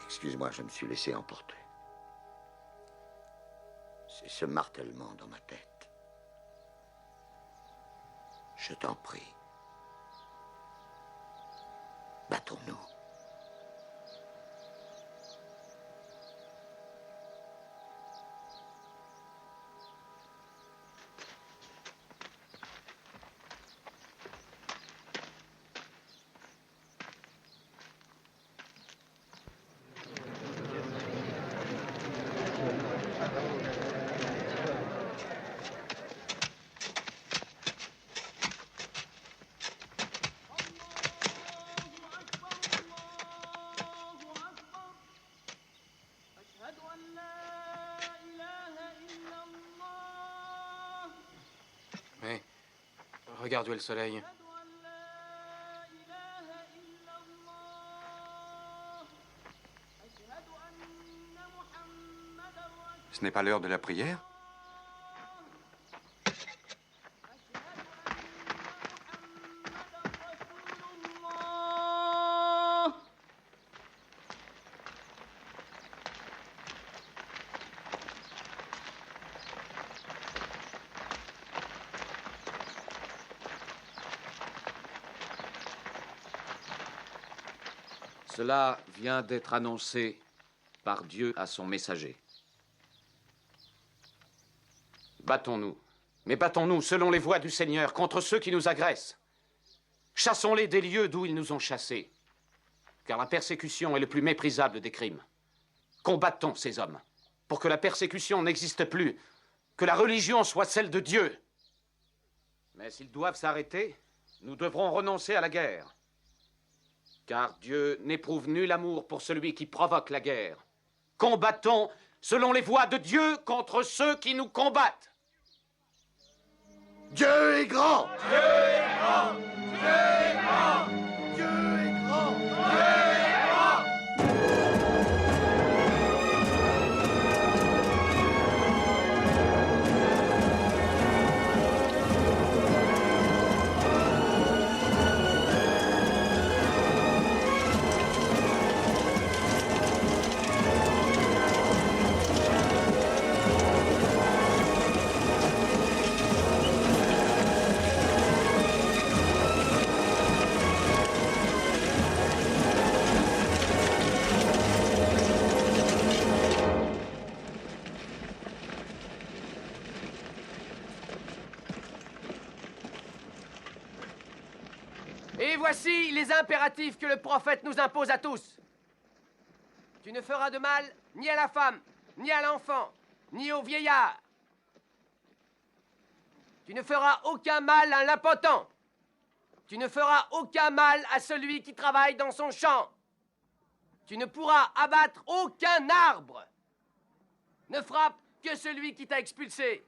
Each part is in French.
Excuse-moi, je me suis laissé emporter. C'est ce martèlement dans ma tête. Je t'en prie. Battons-nous. Oui. Regarde où est le soleil. Ce n'est pas l'heure de la prière? Cela vient d'être annoncé par Dieu à son messager. Battons-nous, mais battons-nous selon les voies du Seigneur contre ceux qui nous agressent. Chassons-les des lieux d'où ils nous ont chassés, car la persécution est le plus méprisable des crimes. Combattons ces hommes pour que la persécution n'existe plus, que la religion soit celle de Dieu. Mais s'ils doivent s'arrêter, nous devrons renoncer à la guerre. Car Dieu n'éprouve nul amour pour celui qui provoque la guerre. Combattons selon les voies de Dieu contre ceux qui nous combattent. Dieu est grand! Dieu est grand! Dieu est grand! Dieu est grand! Dieu est grand! Et voici les impératifs que le prophète nous impose à tous. Tu ne feras de mal ni à la femme, ni à l'enfant, ni au vieillard. Tu ne feras aucun mal à l'impotent. Tu ne feras aucun mal à celui qui travaille dans son champ. Tu ne pourras abattre aucun arbre. Ne frappe que celui qui t'a expulsé,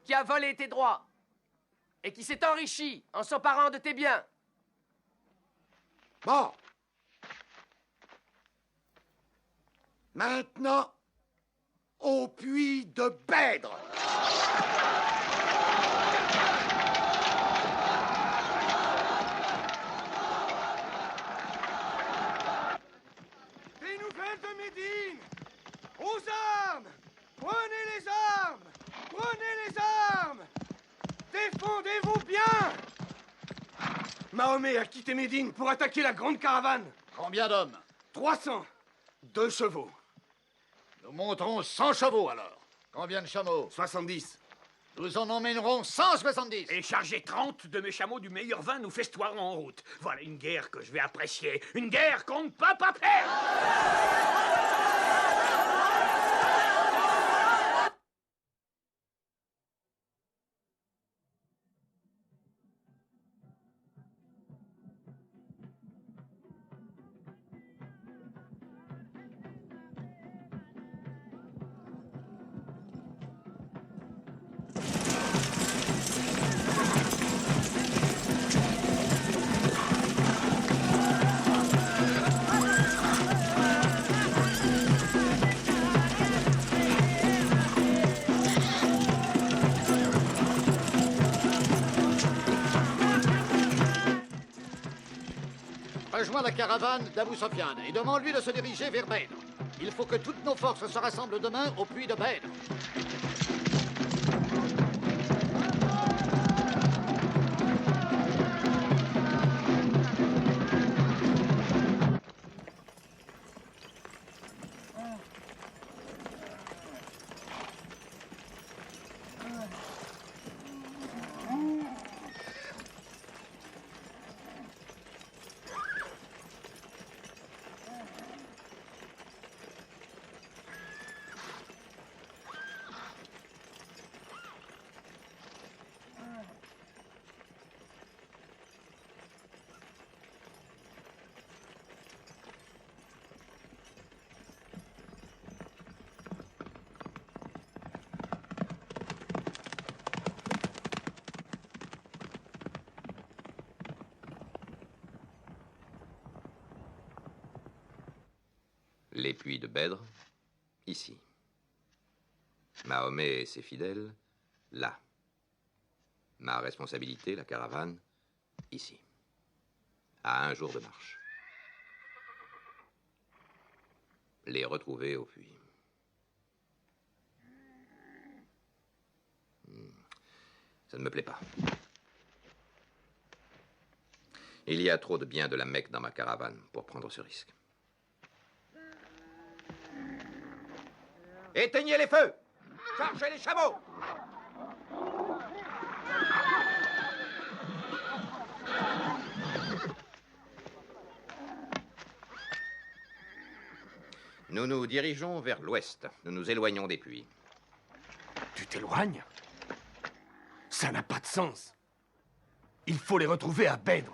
qui a volé tes droits et qui s'est enrichi en s'emparant de tes biens. Bon. Maintenant, au puits de Bèdre. Les nouvelles de Médine! Aux armes! Prenez les armes! Prenez les armes! Défendez-vous bien! Mahomet a quitté Médine pour attaquer la grande caravane. Combien d'hommes? 300. 2 chevaux. Nous monterons 100 chevaux alors. Combien de chameaux? 70. Nous en emmènerons 170. Et charger 30 de mes chameaux du meilleur vin, nous festoirons en route. Voilà une guerre que je vais apprécier. Une guerre qu'on ne peut pas perdre! rejoins la caravane d'Abou Sofiane et demande-lui de se diriger vers Bedr. Il faut que toutes nos forces se rassemblent demain au puits de Bedr. Les puits de Bedr, ici. Mahomet et ses fidèles, là. Ma responsabilité, la caravane, ici. À 1 jour de marche. Les retrouver au puits. Ça ne me plaît pas. Il y a trop de biens de la Mecque dans ma caravane pour prendre ce risque. Éteignez les feux! Chargez les chameaux! Nous nous dirigeons vers l'ouest. Nous nous éloignons des puits. Tu t'éloignes? Ça n'a pas de sens. Il faut les retrouver à Bedr.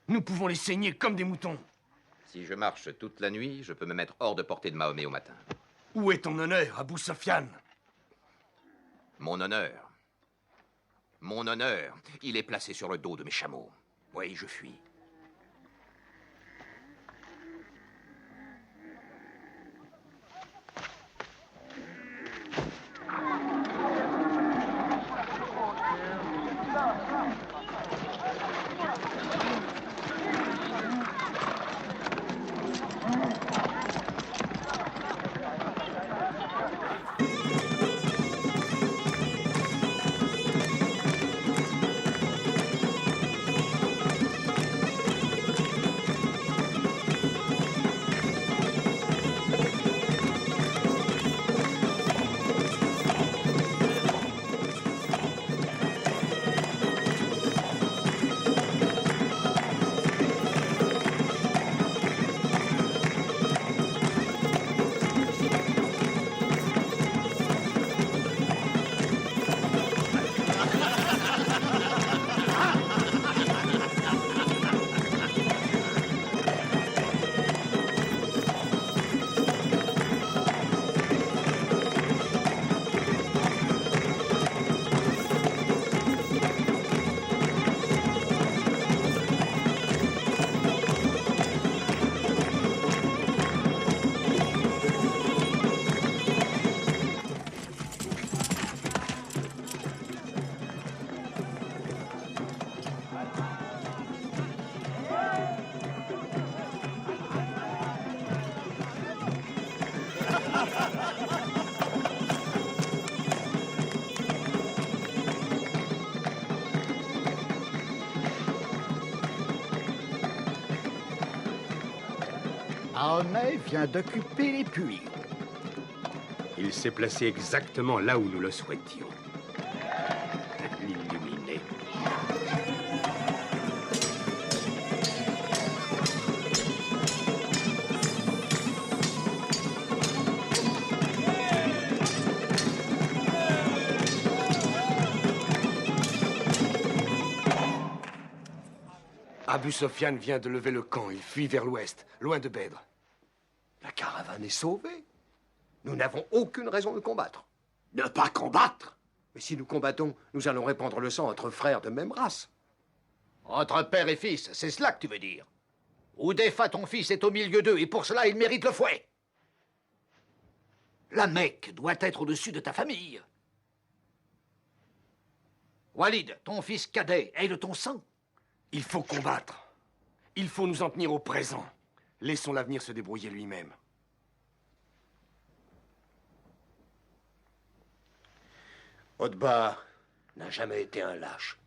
Nous pouvons les saigner comme des moutons. Si je marche toute la nuit, je peux me mettre hors de portée de Mahomet au matin. Où est ton honneur, Abou Sofiane? Mon honneur. Mon honneur, il est placé sur le dos de mes chameaux. Oui, je fuis. Mahomet vient d'occuper les puits. Il s'est placé exactement là où nous le souhaitions. L'illuminé. Abou Sofiane vient de lever le camp. Il fuit vers l'ouest, loin de Bedr. La caravane est sauvée. Nous n'avons aucune raison de combattre. Ne pas combattre? Mais si nous combattons, nous allons répandre le sang entre frères de même race. Entre père et fils, c'est cela que tu veux dire. Oudéfa, ton fils, est au milieu d'eux, et pour cela, il mérite le fouet. La Mecque doit être au-dessus de ta famille. Walid, ton fils cadet, est de ton sang. Il faut combattre. Il faut nous en tenir au présent. Laissons l'avenir se débrouiller lui-même. Otbar n'a jamais été un lâche.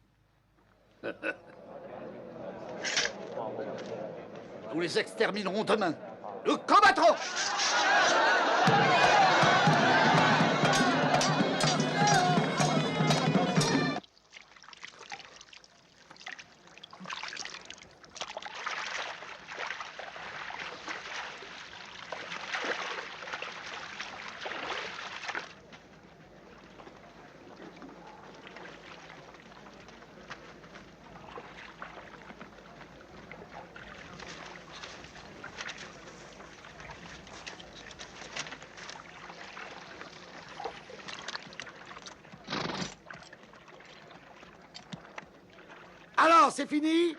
Nous les exterminerons demain. Nous combattrons! Alors, c'est fini?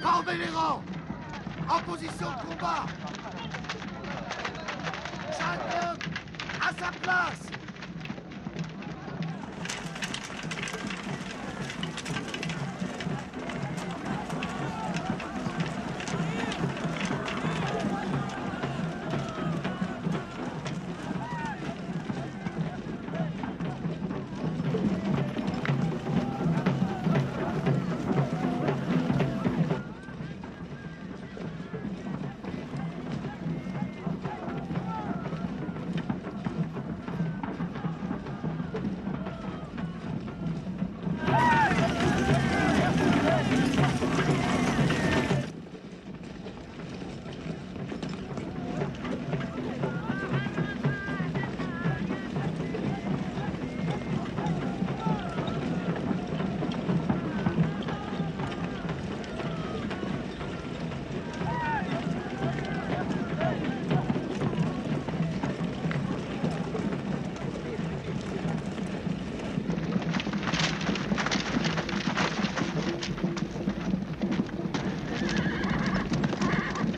Formez les rangs! En position de combat! Chaque homme à sa place!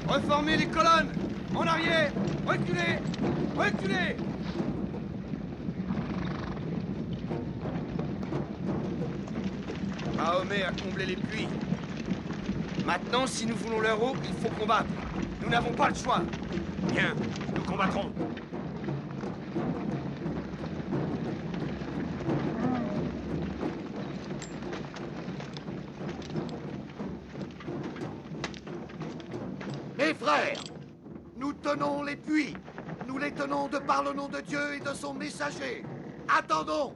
Reformez les colonnes! En arrière! Reculez! Reculez! Mahomet a comblé les puits. Maintenant, si nous voulons leur eau, il faut combattre. Nous n'avons pas le choix. Bien, nous combattrons. Mes frères, nous tenons les puits. Nous les tenons de par le nom de Dieu et de son messager. Attendons!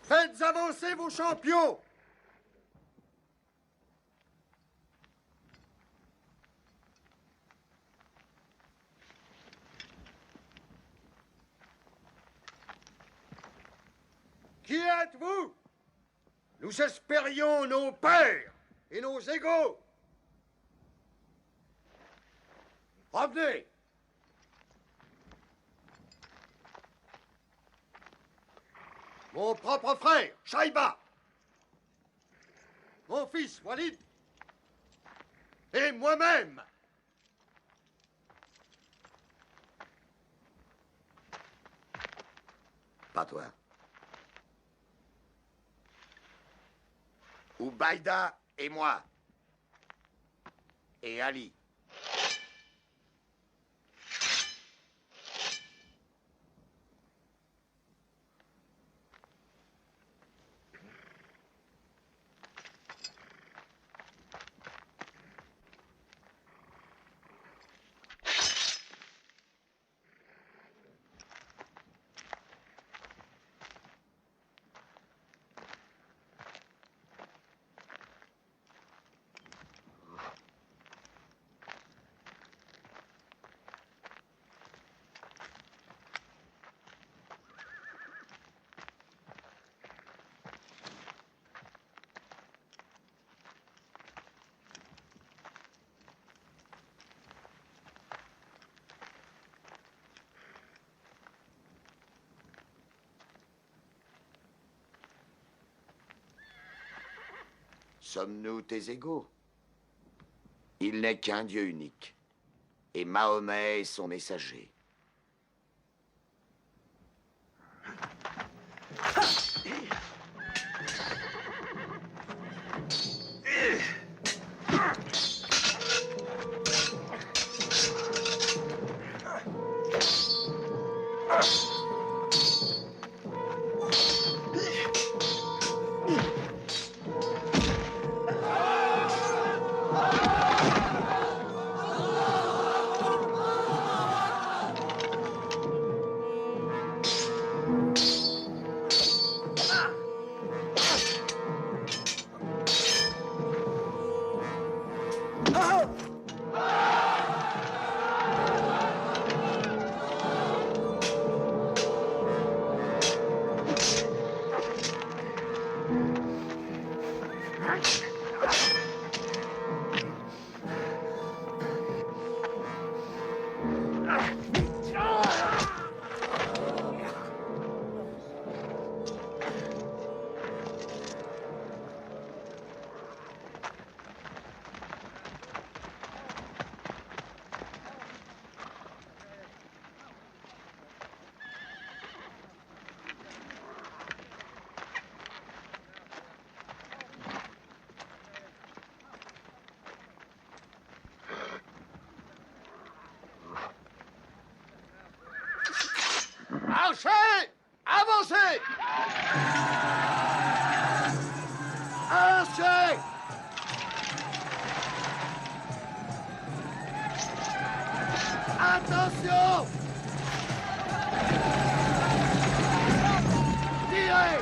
Faites avancer vos champions! Qui êtes-vous? Nous espérions nos pères et nos égaux. Revenez! Mon propre frère, Shaïba. Mon fils, Walid. Et moi-même. Pas toi. Oubaïda et moi. Et Ali. Sommes-nous tes égaux? Il n'est qu'un Dieu unique. Et Mahomet est son messager. Marchez! Avancez! Marchez! Attention! Tirez!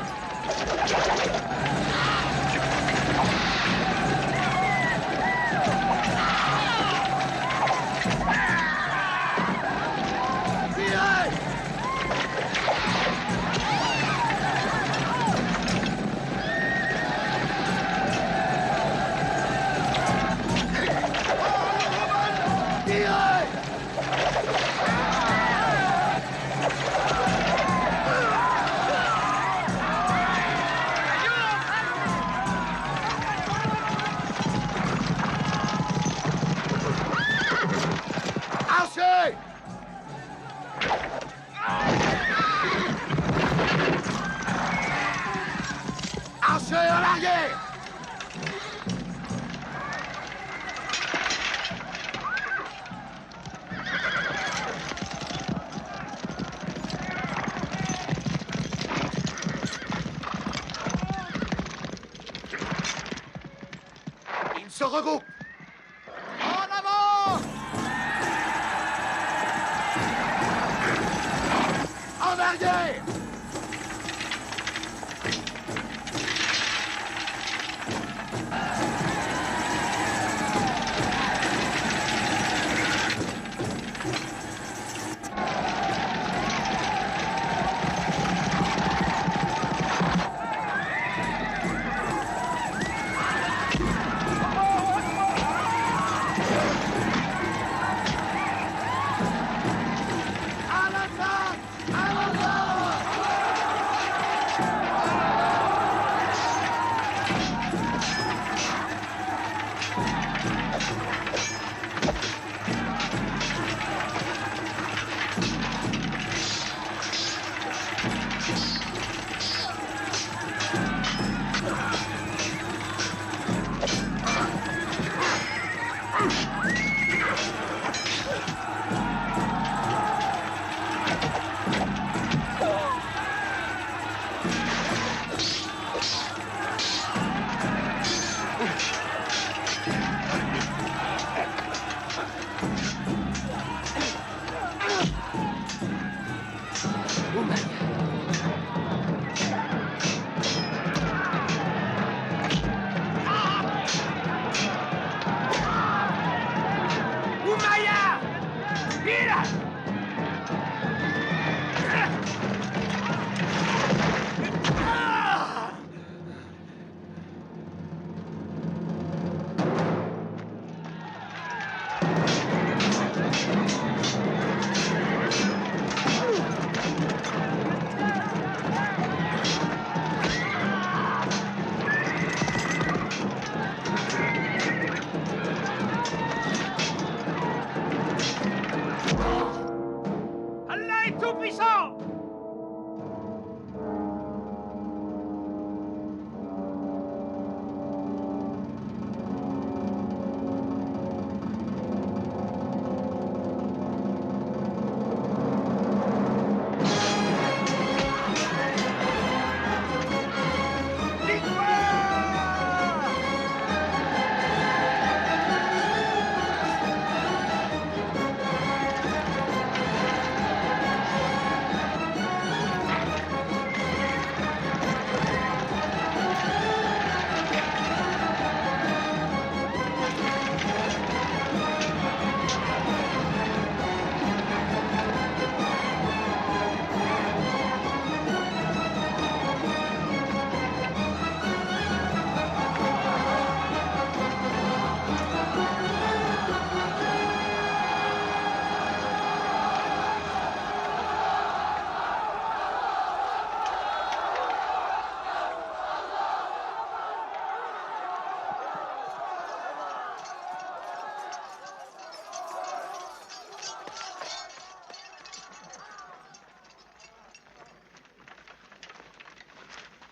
Marchez en arrière! Ils se regroupent! En avant! En arrière! À l'attaque! À l'attaque!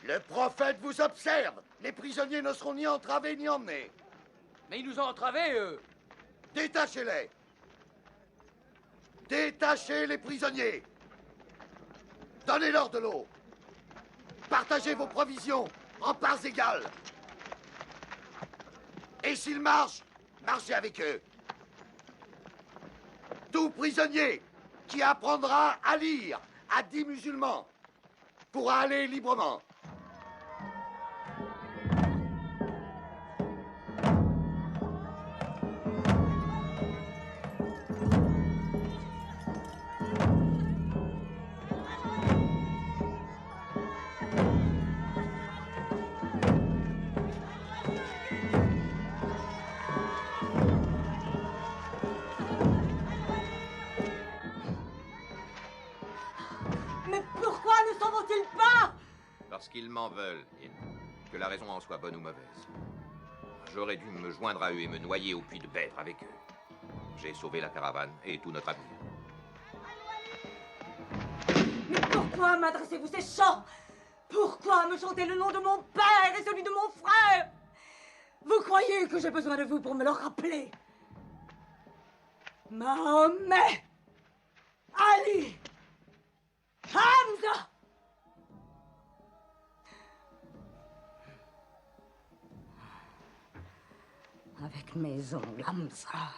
Le prophète vous observe. Les prisonniers ne seront ni entravés ni emmenés. Mais ils nous ont entravés, eux. Détachez-les. Détachez les prisonniers. Donnez-leur de l'eau. Partagez vos provisions en parts égales. Et s'ils marchent, marchez avec eux. Tout prisonnier qui apprendra à lire à 10 musulmans pourra aller librement. Parce qu'ils m'en veulent, que la raison en soit bonne ou mauvaise. J'aurais dû me joindre à eux et me noyer au puits de Bèdre avec eux. J'ai sauvé la caravane et tout notre avenir. Mais pourquoi m'adressez-vous ces chants? Pourquoi me chantez le nom de mon père et celui de mon frère? Vous croyez que j'ai besoin de vous pour me le rappeler? Mahomet, Ali, Hamza. Avec mes ongles, Hamza,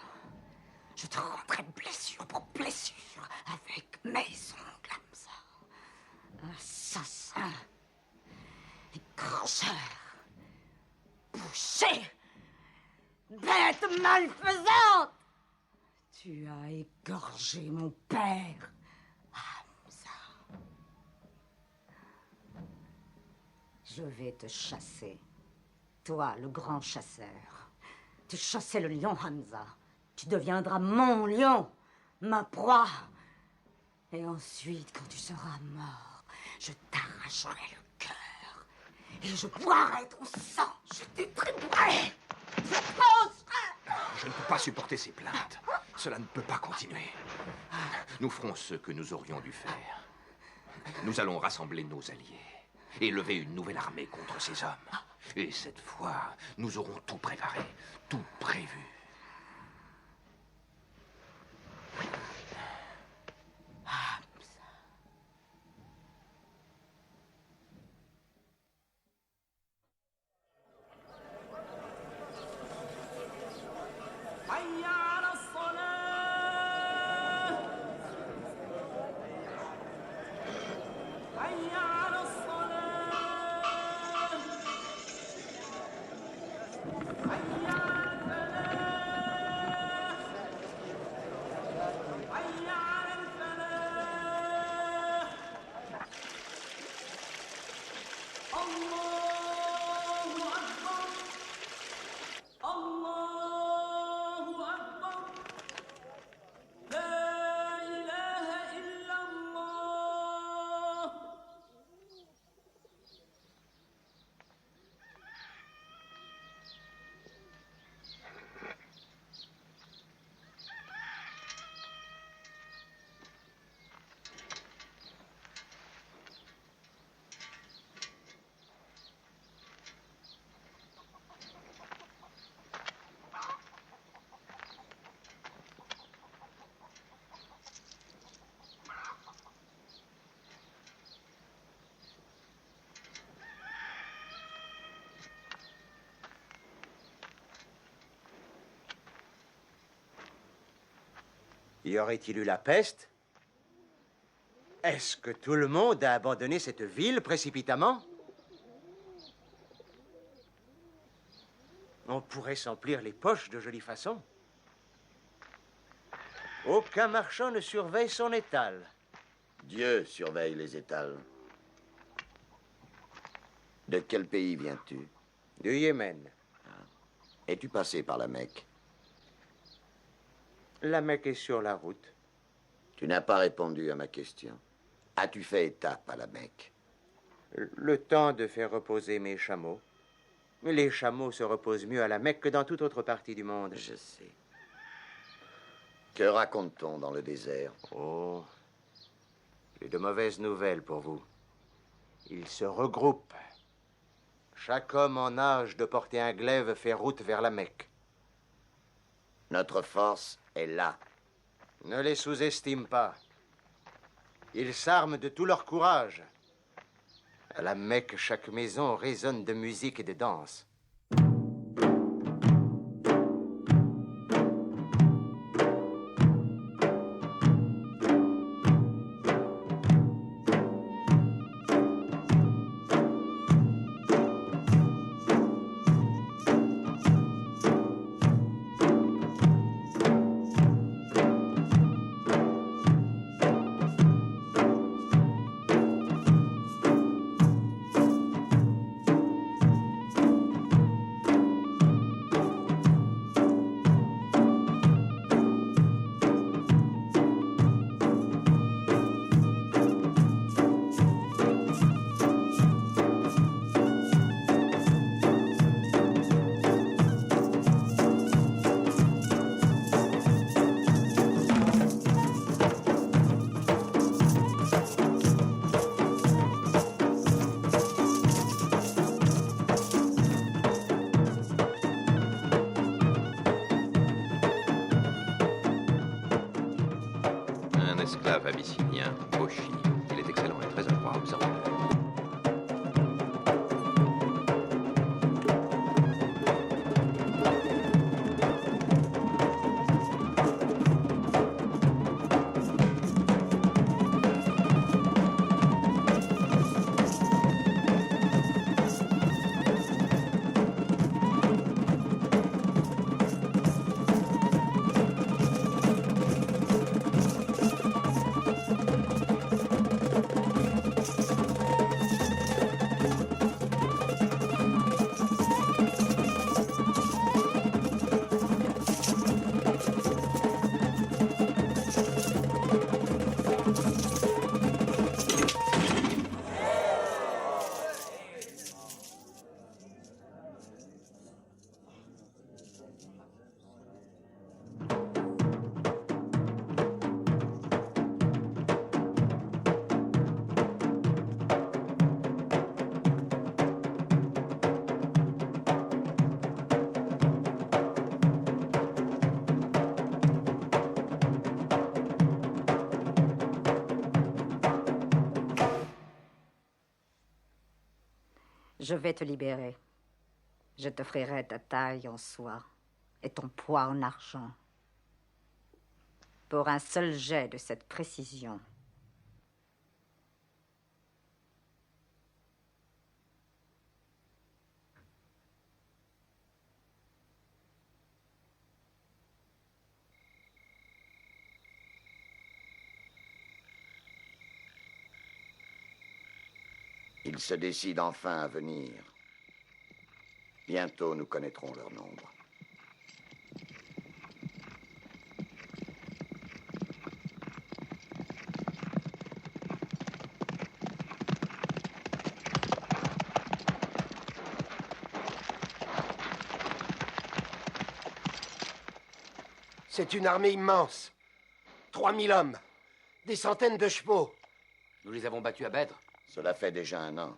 je te rendrai blessure pour blessure. Avec mes ongles, Hamza. Assassin, égorgeur, boucher, bête malfaisante. Tu as égorgé mon père, Hamza. Je vais te chasser, toi, le grand chasseur. Tu chassais le lion, Hamza. Tu deviendras mon lion, ma proie. Et ensuite, quand tu seras mort, je t'arracherai le cœur. Et je boirai ton sang. Je t'étriperai. Je trancherai. Je ne peux pas supporter ces plaintes. Cela ne peut pas continuer. Nous ferons ce que nous aurions dû faire. Nous allons rassembler nos alliés et lever une nouvelle armée contre ces hommes. Et cette fois, nous aurons tout préparé, tout prévu. Y aurait-il eu la peste? Est-ce que tout le monde a abandonné cette ville précipitamment? On pourrait s'emplir les poches de jolie façon. Aucun marchand ne surveille son étal. Dieu surveille les étals. De quel pays viens-tu? Du Yémen. Es-tu passé par la Mecque? La Mecque est sur la route. Tu n'as pas répondu à ma question. As-tu fait étape à la Mecque? Le temps de faire reposer mes chameaux. Les chameaux se reposent mieux à la Mecque que dans toute autre partie du monde. Je sais. Que raconte-t-on dans le désert? Oh, j'ai de mauvaises nouvelles pour vous. Ils se regroupent. Chaque homme en âge de porter un glaive fait route vers la Mecque. Notre force est là. Ne les sous-estime pas. Ils s'arment de tout leur courage. À la Mecque, chaque maison résonne de musique et de danse. Esclave abyssinien au Chili. Il est excellent et très adroit observateur. Je vais te libérer. Je t'offrirai ta taille en soie et ton poids en argent. Pour un seul jet de cette précision. Ils se décident enfin à venir. Bientôt, nous connaîtrons leur nombre. C'est une armée immense. 3000 hommes. Des centaines de chevaux. Nous les avons battus à Bèdre. Cela fait déjà 1 an.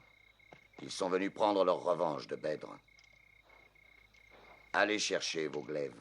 Ils sont venus prendre leur revanche de Bèdre. Allez chercher vos glaives.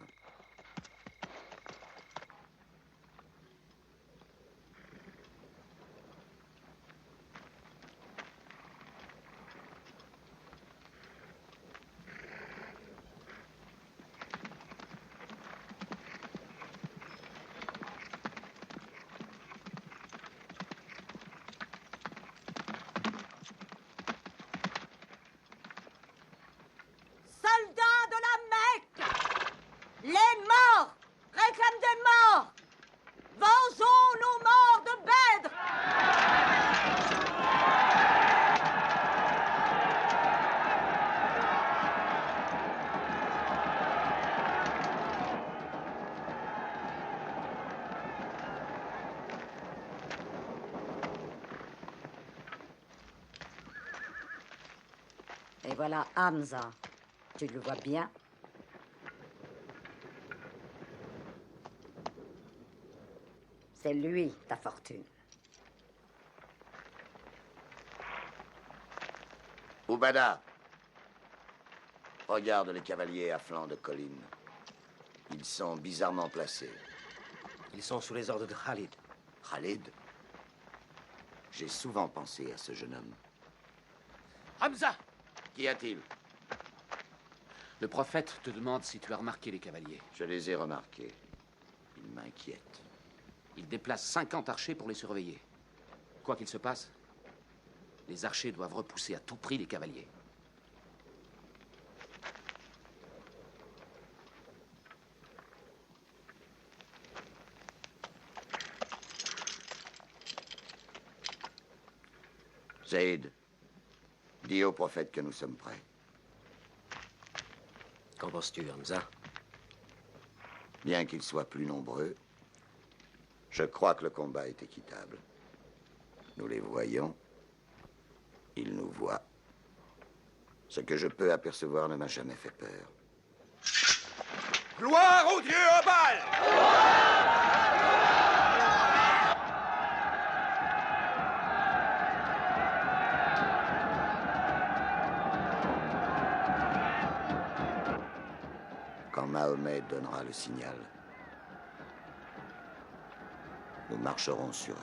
voilà Hamza. Tu le vois bien? C'est lui, ta fortune. Oubada, regarde les cavaliers à flanc de colline. Ils sont bizarrement placés. Ils sont sous les ordres de Khalid. Khalid? J'ai souvent pensé à ce jeune homme. Hamza! Qu'y a-t-il? Le prophète te demande si tu as remarqué les cavaliers. Je les ai remarqués. Ils m'inquiètent. Il déplace 50 archers pour les surveiller. Quoi qu'il se passe, les archers doivent repousser à tout prix les cavaliers. Zaïd, dis au prophète que nous sommes prêts. Qu'en penses-tu, Hamza? Bien qu'ils soient plus nombreux, je crois que le combat est équitable. Nous les voyons, ils nous voient. Ce que je peux apercevoir ne m'a jamais fait peur. Gloire au dieu Obal! Quand Mahomet donnera le signal, nous marcherons sur eux.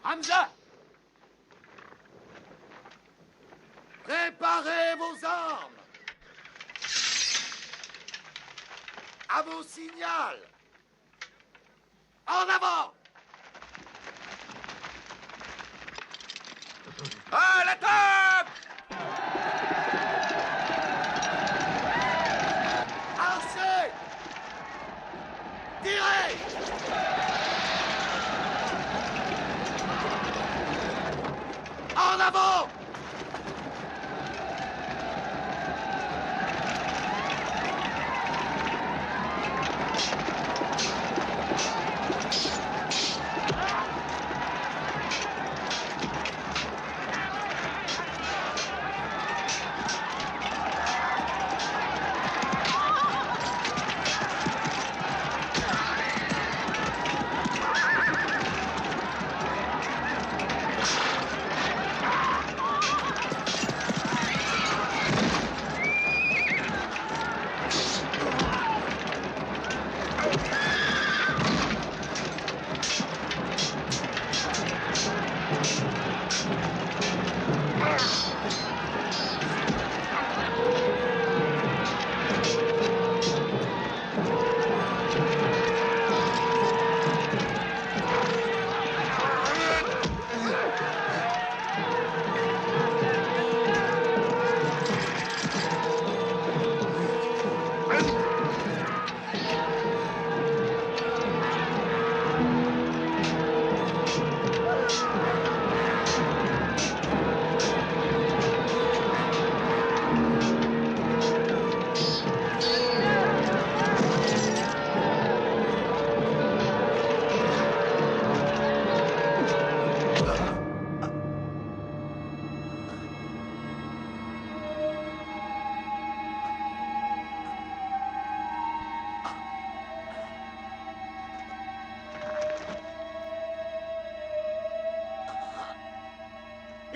Hamza! Préparez vos armes! À vos signaux! En avant! À l'attaque! Archez! Tirez! En avant!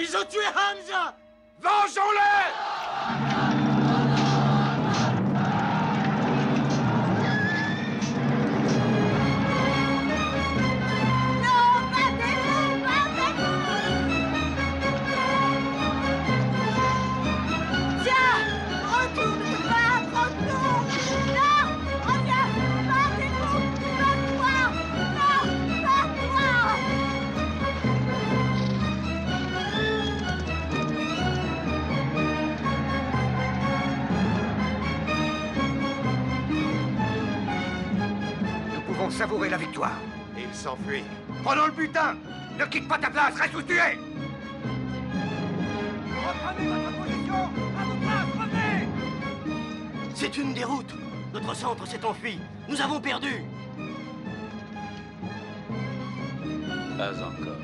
Ils ont tué Hamza! Vengeons-les! savourer la victoire. Il s'enfuit. Prenons le butin. Ne quitte pas ta place, reste où tu es. Reprenez votre position. À vos places, revenez. C'est une déroute. Notre centre s'est enfui. Nous avons perdu. Pas encore.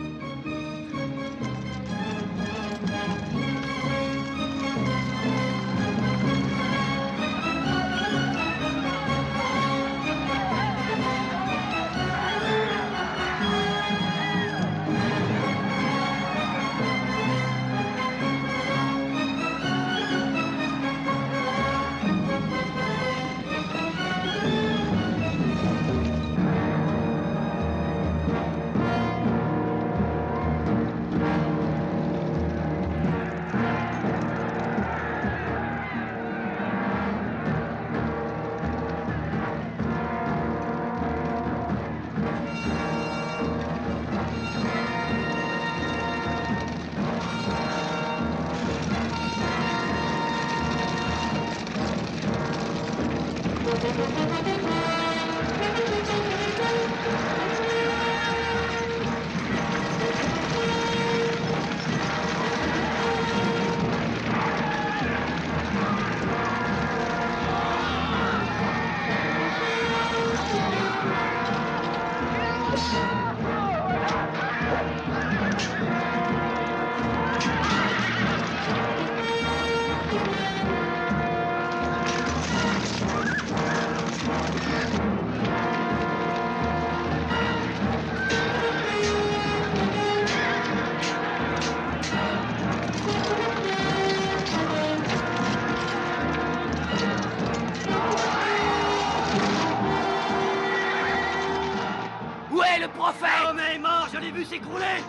Où est le prophète? Mahomet est mort, je l'ai vu s'écrouler.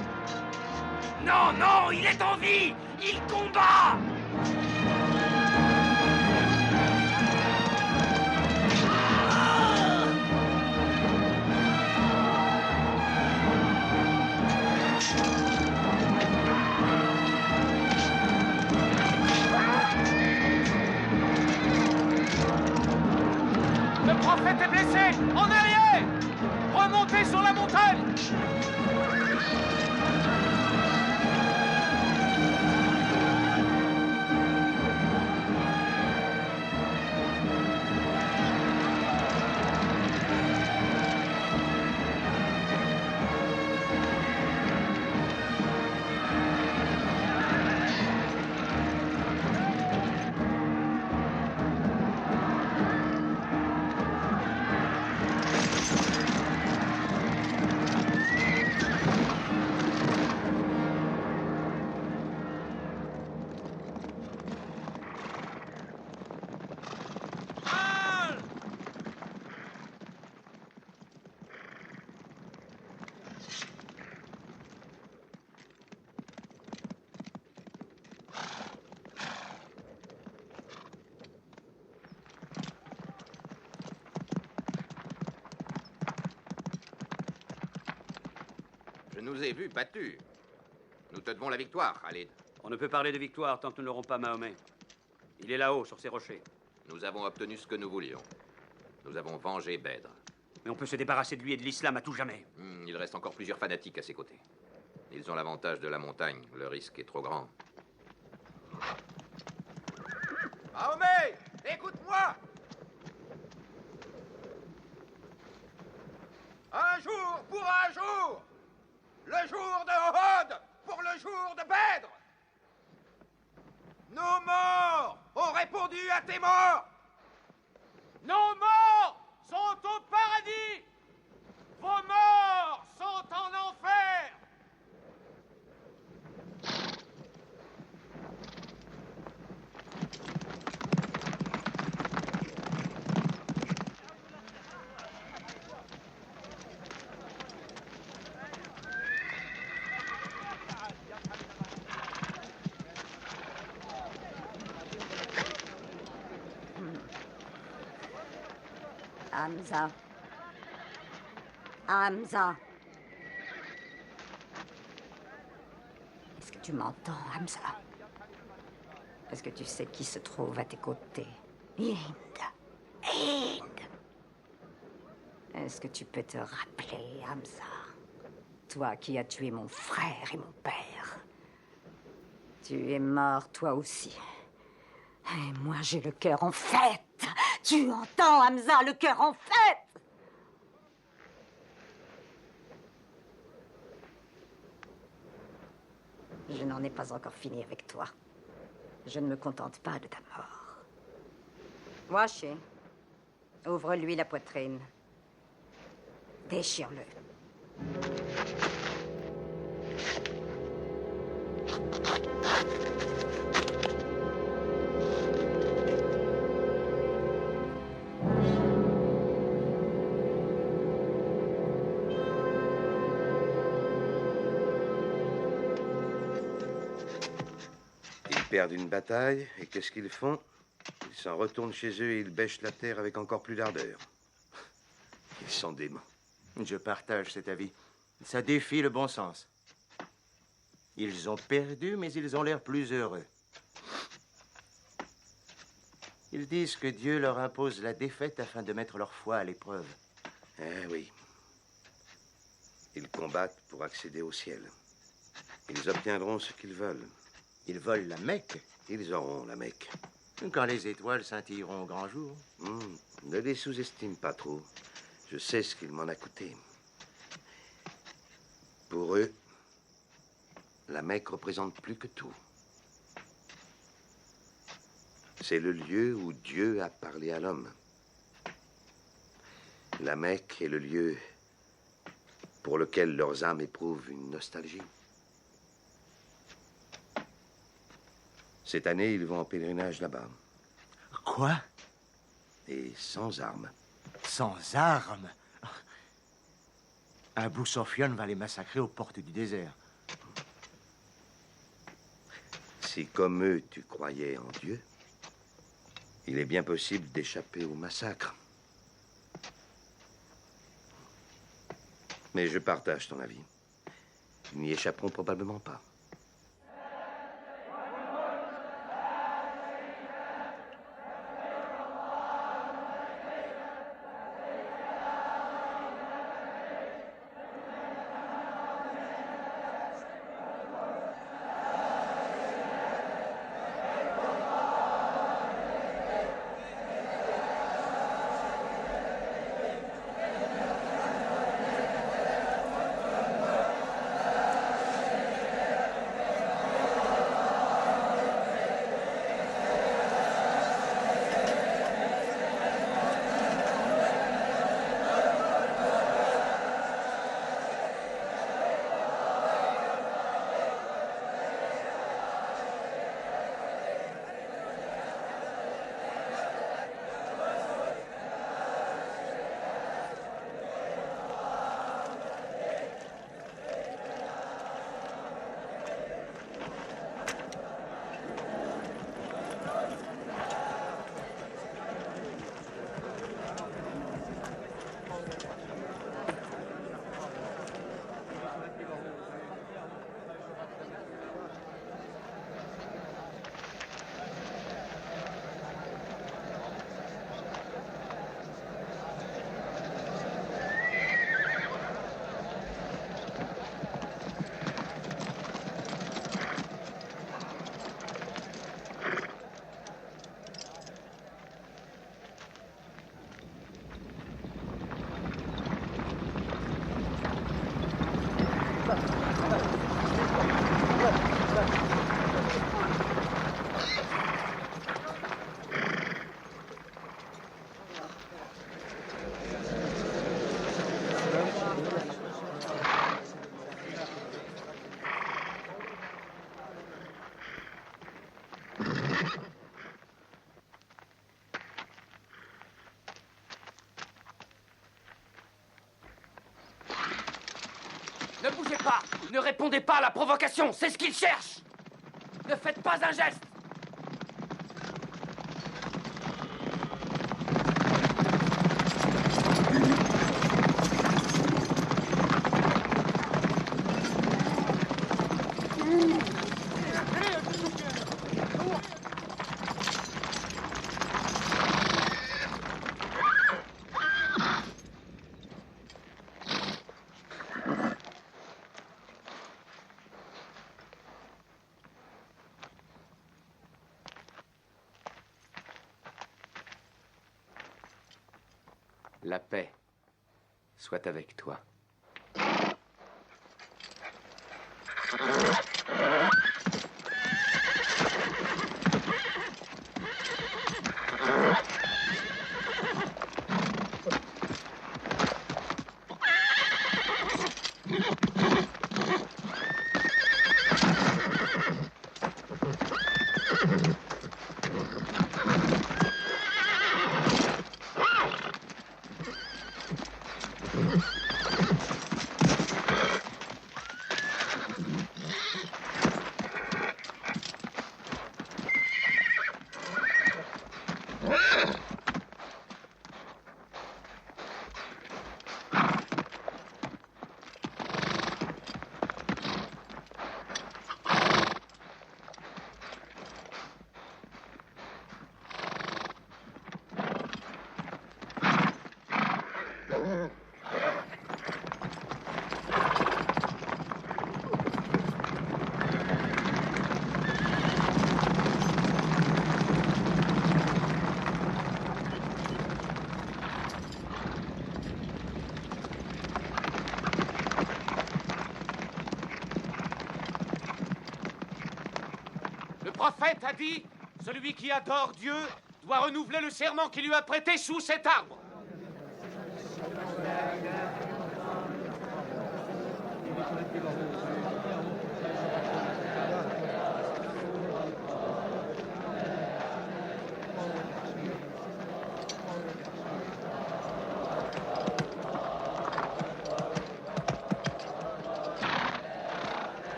Non, non, il est en vie. Il combat. Le prophète est blessé. En arrière. Remontez sur la montagne. Je nous ai vus battus. Nous te devons la victoire, Khalid. On ne peut parler de victoire tant que nous n'aurons pas Mahomet. Il est là-haut, sur ces rochers. Nous avons obtenu ce que nous voulions. Nous avons vengé Bèdre. Mais on peut se débarrasser de lui et de l'islam à tout jamais. Il reste encore plusieurs fanatiques à ses côtés. Ils ont l'avantage de la montagne. Le risque est trop grand. Mahomet, écoute-moi. Un jour pour un jour. Le jour de Ohod pour le jour de Bèdre. Nos morts ont répondu à tes morts. Nos morts sont au paradis. Vos morts sont en enfer. Hamza. Hamza. Est-ce que tu m'entends, Hamza? Est-ce que tu sais qui se trouve à tes côtés? Hind. Hind. Est-ce que tu peux te rappeler, Hamza? Toi qui as tué mon frère et mon père. Tu es mort, toi aussi. Et moi, j'ai le cœur en fête. Tu entends, Hamza, le cœur en fête? Je n'en ai pas encore fini avec toi. Je ne me contente pas de ta mort. Washi, ouvre-lui la poitrine. Déchire-le. Ils perdent une bataille, et qu'est-ce qu'ils font? Ils s'en retournent chez eux et ils bêchent la terre avec encore plus d'ardeur. Ils sont déments. Je partage cet avis. Ça défie le bon sens. Ils ont perdu, mais ils ont l'air plus heureux. Ils disent que Dieu leur impose la défaite afin de mettre leur foi à l'épreuve. Eh oui. Ils combattent pour accéder au ciel. Ils obtiendront ce qu'ils veulent. Ils volent la Mecque. Ils auront la Mecque. Quand les étoiles scintilleront au grand jour. Ne les sous-estime pas trop. Je sais ce qu'il m'en a coûté. Pour eux, la Mecque représente plus que tout. C'est le lieu où Dieu a parlé à l'homme. La Mecque est le lieu pour lequel leurs âmes éprouvent une nostalgie. Cette année, ils vont en pèlerinage là-bas. Quoi? Et sans armes. Sans armes? Abou Sofyan va les massacrer aux portes du désert. Si, comme eux, tu croyais en Dieu, il est bien possible d'échapper au massacre. Mais je partage ton avis. Ils n'y échapperont probablement pas. Ne bougez pas! Ne répondez pas à la provocation! C'est ce qu'ils cherchent! Ne faites pas un geste! La paix soit avec toi. Le prophète a dit, celui qui adore Dieu doit renouveler le serment qu'il lui a prêté sous cet arbre.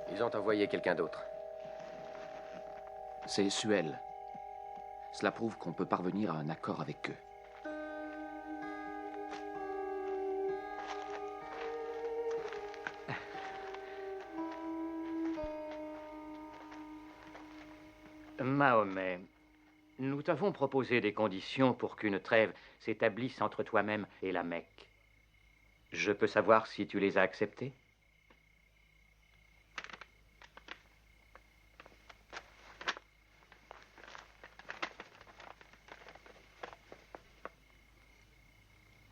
Ils ont envoyé quelqu'un d'autre. C'est Suel. Cela prouve qu'on peut parvenir à un accord avec eux. Mahomet, nous t'avons proposé des conditions pour qu'une trêve s'établisse entre toi-même et la Mecque. Je peux savoir si tu les as acceptées?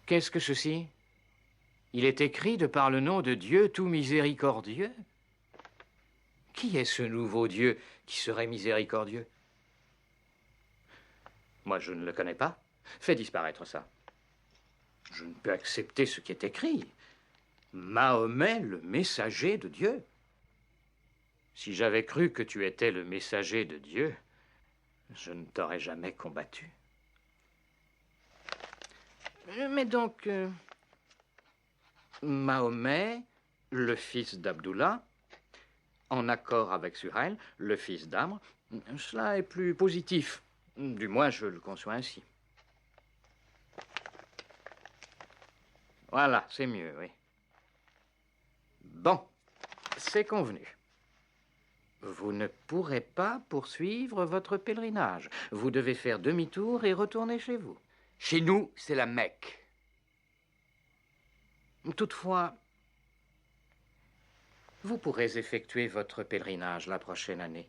Qu'est-ce que ceci? Il est écrit de par le nom de Dieu tout miséricordieux. Qui est ce nouveau Dieu qui serait miséricordieux? Moi, je ne le connais pas. Fais disparaître ça. Je ne peux accepter ce qui est écrit. Mahomet, le messager de Dieu. Si j'avais cru que tu étais le messager de Dieu, je ne t'aurais jamais combattu. Mais donc, Mahomet, le fils d'Abdullah, en accord avec Suhail, le fils d'Amr, cela est plus positif. Du moins, je le conçois ainsi. Voilà, c'est mieux, oui. Bon, c'est convenu. Vous ne pourrez pas poursuivre votre pèlerinage. Vous devez faire demi-tour et retourner chez vous. Chez nous, c'est la Mecque. Toutefois, vous pourrez effectuer votre pèlerinage la prochaine année.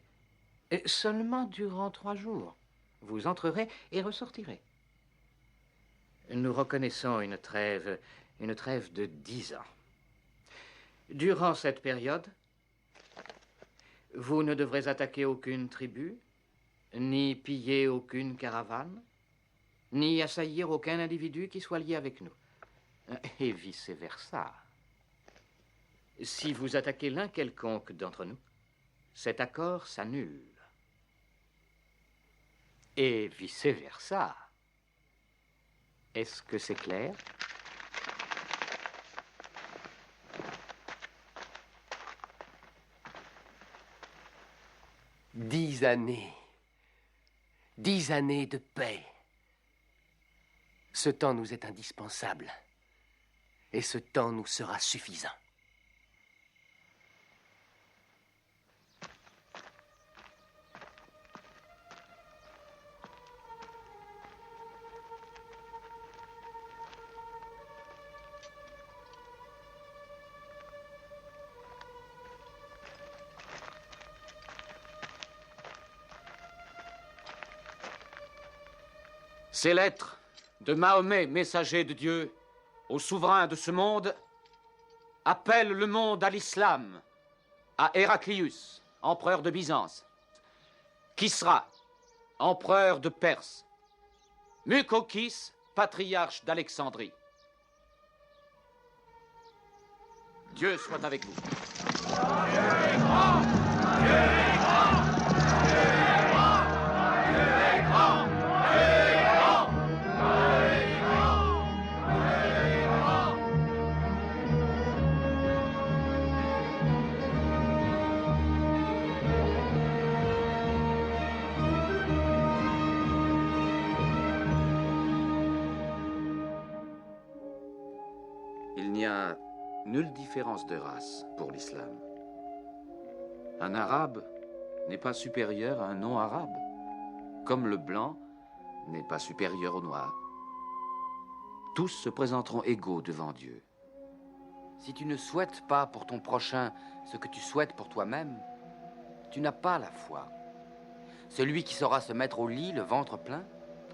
Et seulement durant 3 jours. Vous entrerez et ressortirez. Nous reconnaissons une trêve de 10 ans. Durant cette période, vous ne devrez attaquer aucune tribu, ni piller aucune caravane, ni assaillir aucun individu qui soit lié avec nous. Et vice-versa. Si vous attaquez l'un quelconque d'entre nous, cet accord s'annule. Et vice-versa. Est-ce que c'est clair? Dix années. 10 années de paix. Ce temps nous est indispensable. Et ce temps nous sera suffisant. Ces lettres de Mahomet, messager de Dieu, au souverain de ce monde, appellent le monde à l'islam, à Héraclius, empereur de Byzance, Kisra, empereur de Perse, Mucokis, patriarche d'Alexandrie. Dieu soit avec vous. Dieu est grand! Dieu est grand! Dieu est grand! Dieu est grand! Dieu est grand! Dieu est grand! Dieu est grand! Il n'y a nulle différence de race pour l'islam. Un arabe n'est pas supérieur à un non-arabe, comme le blanc n'est pas supérieur au noir. Tous se présenteront égaux devant Dieu. Si tu ne souhaites pas pour ton prochain ce que tu souhaites pour toi-même, tu n'as pas la foi. Celui qui saura se mettre au lit le ventre plein,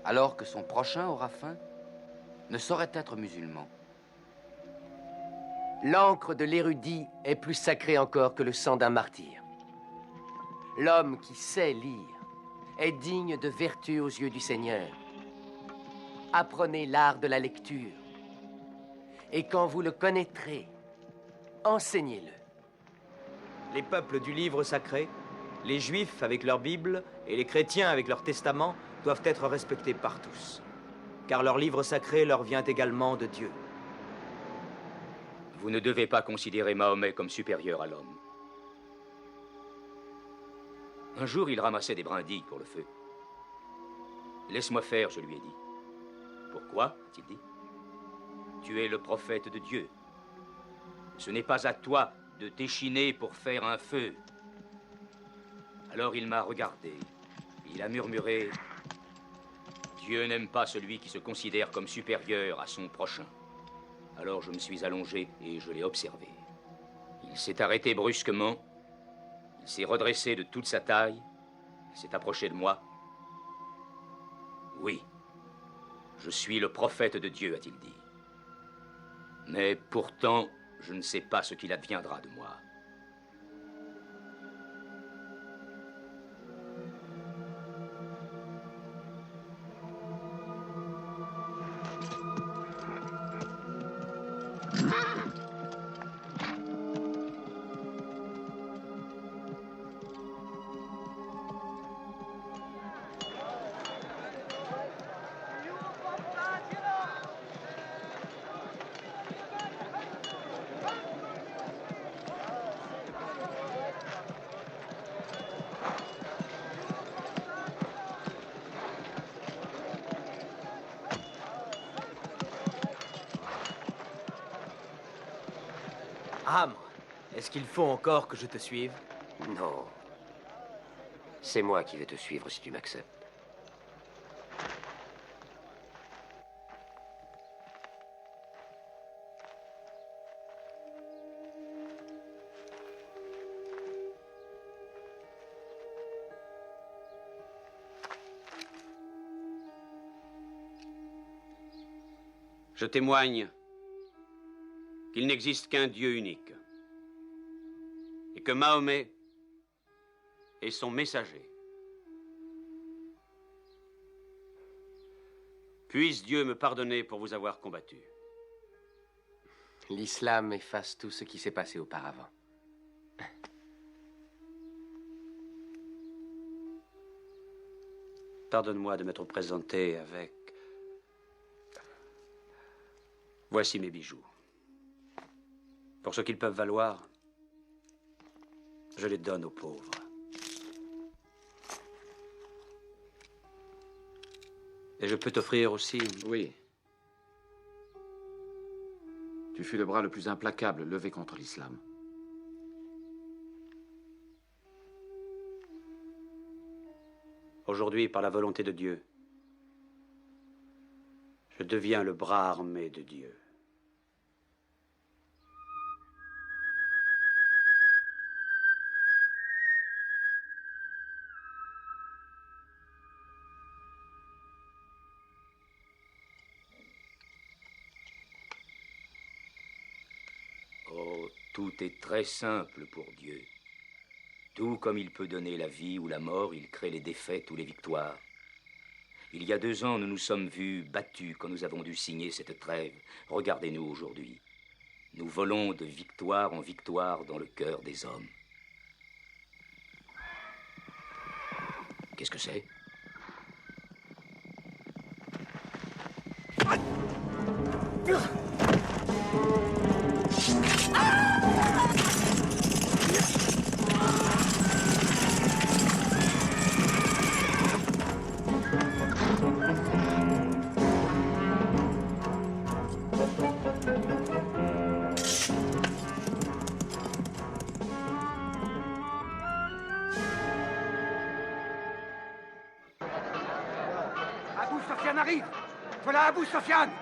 alors que son prochain aura faim, ne saurait être musulman. L'encre de l'érudit est plus sacrée encore que le sang d'un martyr. L'homme qui sait lire est digne de vertu aux yeux du Seigneur. Apprenez l'art de la lecture. Et quand vous le connaîtrez, enseignez-le. Les peuples du livre sacré, les Juifs avec leur Bible et les chrétiens avec leur testament doivent être respectés par tous. Car leur livre sacré leur vient également de Dieu. Vous ne devez pas considérer Mahomet comme supérieur à l'homme. Un jour, il ramassait des brindilles pour le feu. Laisse-moi faire, je lui ai dit. Pourquoi, a-t-il dit? Tu es le prophète de Dieu. Ce n'est pas à toi de t'échiner pour faire un feu. Alors il m'a regardé. Il a murmuré: Dieu n'aime pas celui qui se considère comme supérieur à son prochain. Alors je me suis allongé et je l'ai observé. Il s'est arrêté brusquement. Il s'est redressé de toute sa taille. Il s'est approché de moi. Oui, je suis le prophète de Dieu, a-t-il dit. Mais pourtant, je ne sais pas ce qu'il adviendra de moi. Amr, est-ce qu'il faut encore que je te suive? Non. C'est moi qui vais te suivre si tu m'acceptes. Je témoigne qu'il n'existe qu'un Dieu unique et que Mahomet est son messager. Puisse Dieu me pardonner pour vous avoir combattu. L'islam efface tout ce qui s'est passé auparavant. Pardonne-moi de m'être présenté avec... Voici mes bijoux. Pour ce qu'ils peuvent valoir, je les donne aux pauvres. Et je peux t'offrir aussi... Oui. Tu fus le bras le plus implacable levé contre l'islam. Aujourd'hui, par la volonté de Dieu, je deviens le bras armé de Dieu. Oh, tout est très simple pour Dieu. Tout comme il peut donner la vie ou la mort, il crée les défaites ou les victoires. Il y a 2 ans, nous nous sommes vus battus quand nous avons dû signer cette trêve. Regardez-nous aujourd'hui. Nous volons de victoire en victoire dans le cœur des hommes. Qu'est-ce que c'est ? Abou Sofiane arrive! Voilà Abou Sofiane!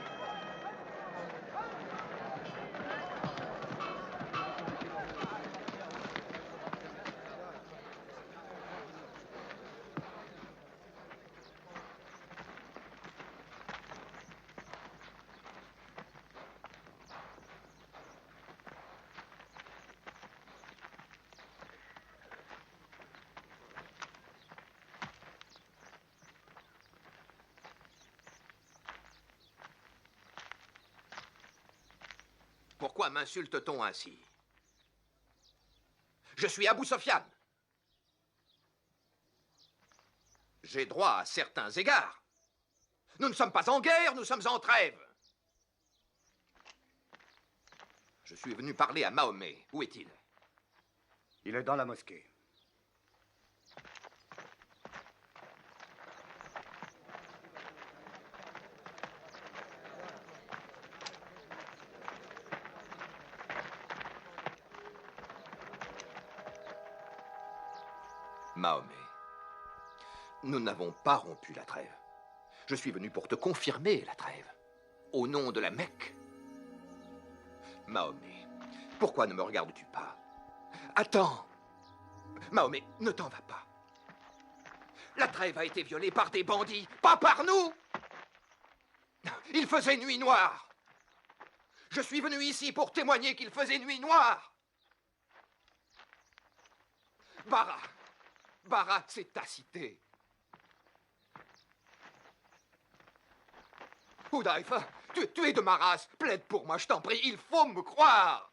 Pourquoi m'insulte-t-on ainsi? Je suis Abou Sofiane. J'ai droit à certains égards. Nous ne sommes pas en guerre, nous sommes en trêve. Je suis venu parler à Mahomet. Où est-il? Il est dans la mosquée. Mahomet, nous n'avons pas rompu la trêve. Je suis venu pour te confirmer la trêve, au nom de la Mecque. Mahomet, pourquoi ne me regardes-tu pas? Attends. Mahomet, ne t'en va pas. La trêve a été violée par des bandits, pas par nous. Il faisait nuit noire. Je suis venu ici pour témoigner qu'il faisait nuit noire. Bara, c'est ta cité. Hudayfa, tu es de ma race. Plaide pour moi, je t'en prie. Il faut me croire.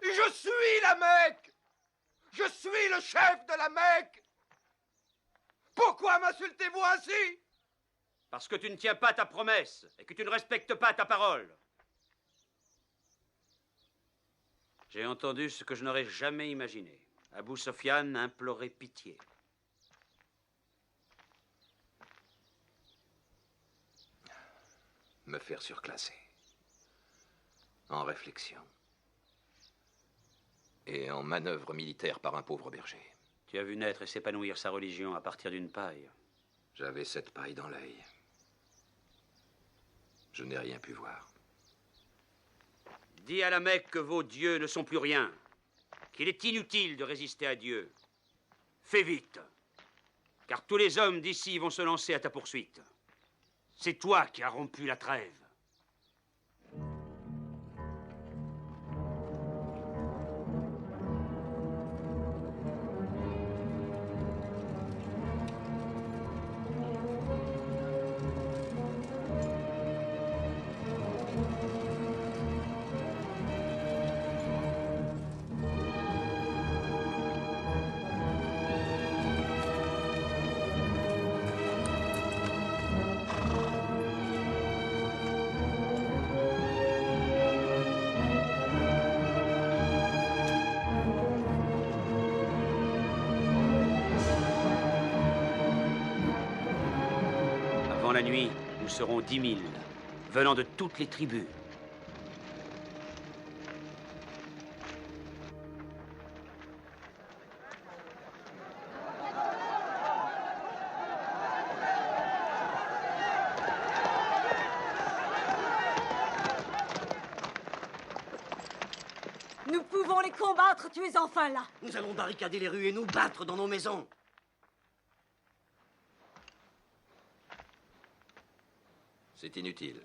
Je suis la Mecque. Je suis le chef de la Mecque. Pourquoi m'insultez-vous ainsi? Parce que tu ne tiens pas ta promesse et que tu ne respectes pas ta parole. J'ai entendu ce que je n'aurais jamais imaginé. Abou Sofiane implorait pitié. Me faire surclasser. En réflexion. Et en manœuvre militaire par un pauvre berger. Tu as vu naître et s'épanouir sa religion à partir d'une paille. J'avais cette paille dans l'œil. Je n'ai rien pu voir. Dis à la Mecque que vos dieux ne sont plus rien, qu'il est inutile de résister à Dieu. Fais vite, car tous les hommes d'ici vont se lancer à ta poursuite. C'est toi qui as rompu la trêve. Dans la nuit, nous serons 10 000, venant de toutes les tribus. Nous pouvons les combattre, tu es enfin là. Nous allons barricader les rues et nous battre dans nos maisons. C'est inutile.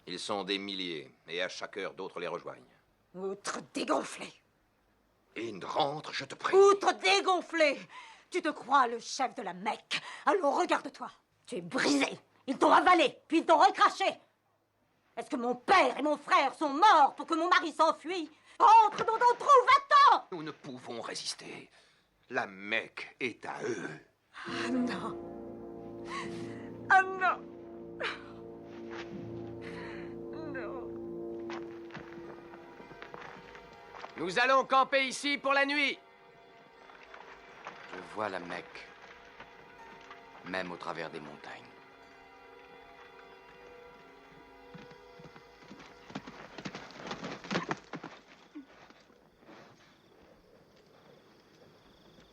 Ils sont des milliers, et à chaque heure, d'autres les rejoignent. Outre dégonflé. Inde, rentre, je te prie. Outre dégonflé. Tu te crois le chef de la Mecque. Alors regarde-toi. Tu es brisé. Ils t'ont avalé, puis ils t'ont recraché. Est-ce que mon père et mon frère sont morts pour que mon mari s'enfuit? Entre dans ton trou, va-t'en! Nous ne pouvons résister. La Mecque est à eux. Ah non. Ah non. Non. Nous allons camper ici pour la nuit. Je vois la Mecque, même au travers des montagnes.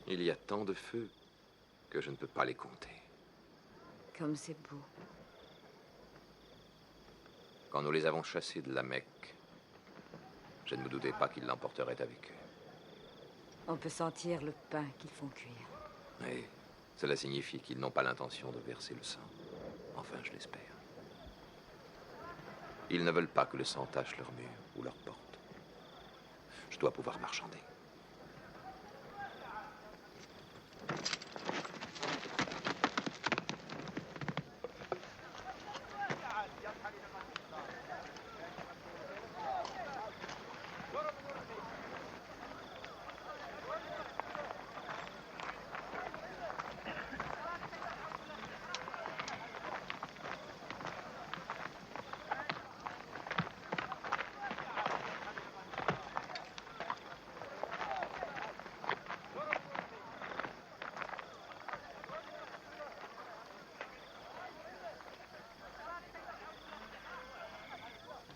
Il y a tant de feux que je ne peux pas les compter. Comme c'est beau. Quand nous les avons chassés de la Mecque, je ne me doutais pas qu'ils l'emporteraient avec eux. On peut sentir le pain qu'ils font cuire. Et cela signifie qu'ils n'ont pas l'intention de verser le sang. Enfin, je l'espère. Ils ne veulent pas que le sang tache leurs murs ou leurs portes. Je dois pouvoir marchander.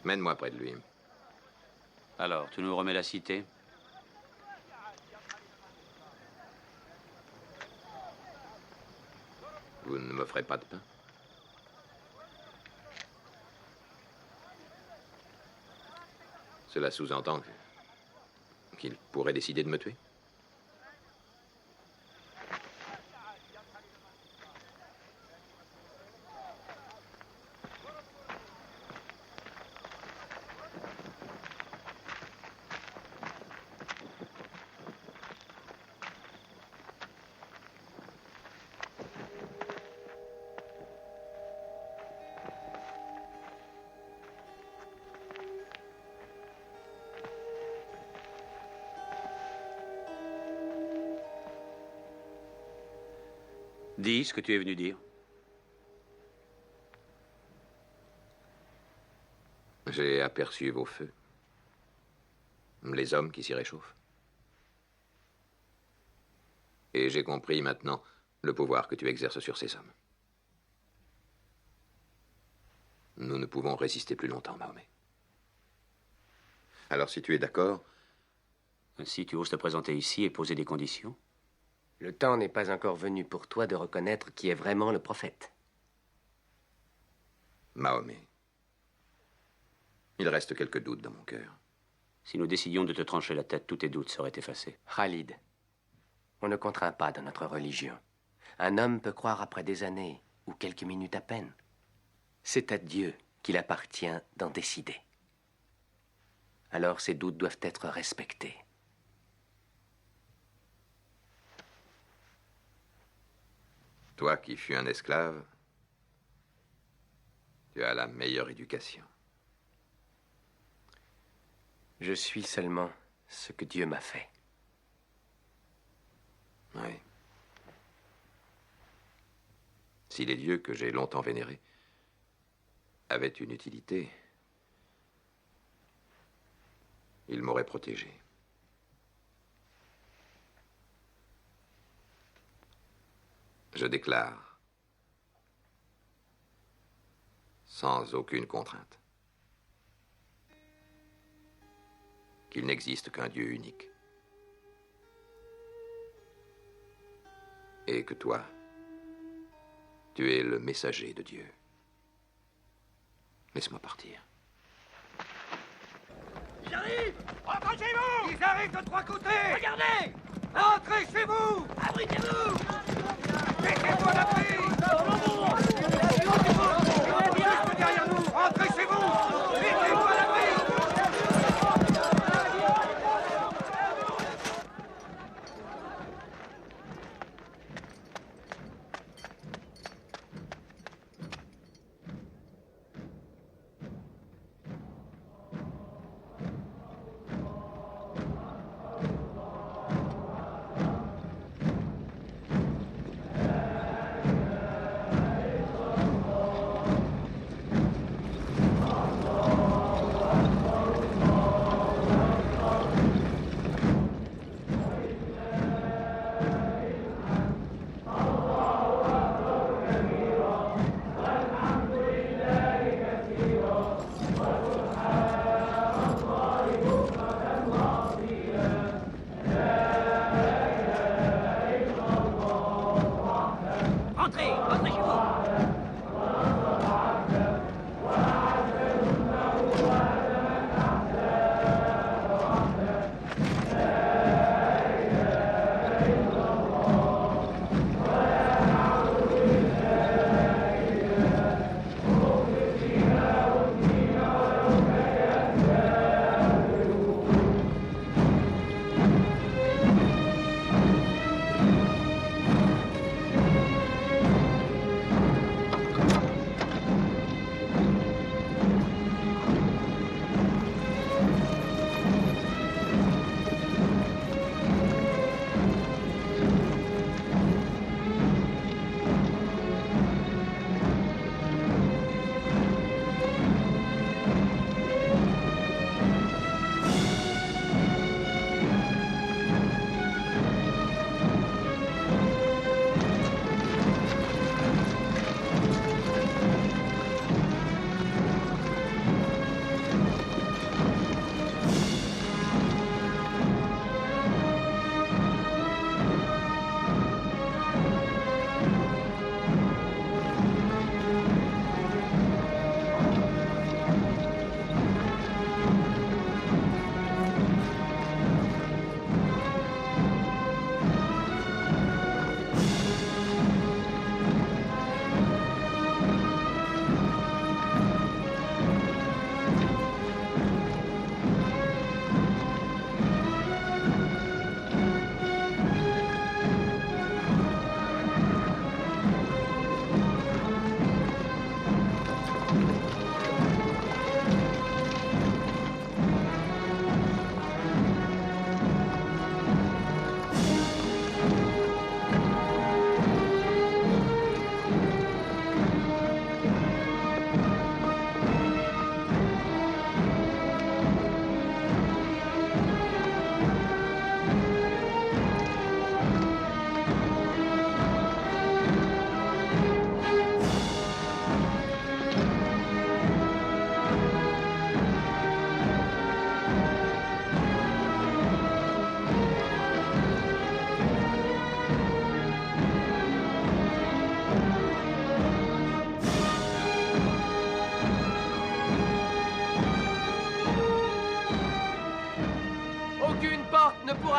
Mène-moi près de lui. Alors, tu nous remets la cité? Vous ne m'offrez pas de pain? Cela sous-entend qu'il pourrait décider de me tuer? Dis ce que tu es venu dire. J'ai aperçu vos feux. Les hommes qui s'y réchauffent. Et j'ai compris maintenant le pouvoir que tu exerces sur ces hommes. Nous ne pouvons résister plus longtemps, Mahomet. Alors, si tu es d'accord... Si tu oses te présenter ici et poser des conditions? Le temps n'est pas encore venu pour toi de reconnaître qui est vraiment le prophète. Mahomet. Il reste quelques doutes dans mon cœur. Si nous décidions de te trancher la tête, tous tes doutes seraient effacés. Khalid, on ne contraint pas dans notre religion. Un homme peut croire après des années, ou quelques minutes à peine. C'est à Dieu qu'il appartient d'en décider. Alors ces doutes doivent être respectés. Toi qui fus un esclave, tu as la meilleure éducation. Je suis seulement ce que Dieu m'a fait. Oui. Si les dieux que j'ai longtemps vénérés avaient une utilité, ils m'auraient protégé. Je déclare sans aucune contrainte. Qu'il n'existe qu'un Dieu unique. Et que toi, tu es le messager de Dieu. Laisse-moi partir. Ils arrivent! Rentrez chez vous! Ils arrivent de trois côtés! Regardez! Rentrez chez vous! Abritez-vous! Mettez-vous à l'abri! Juste derrière nous! Rentrez chez vous! Mettez-vous à l'abri!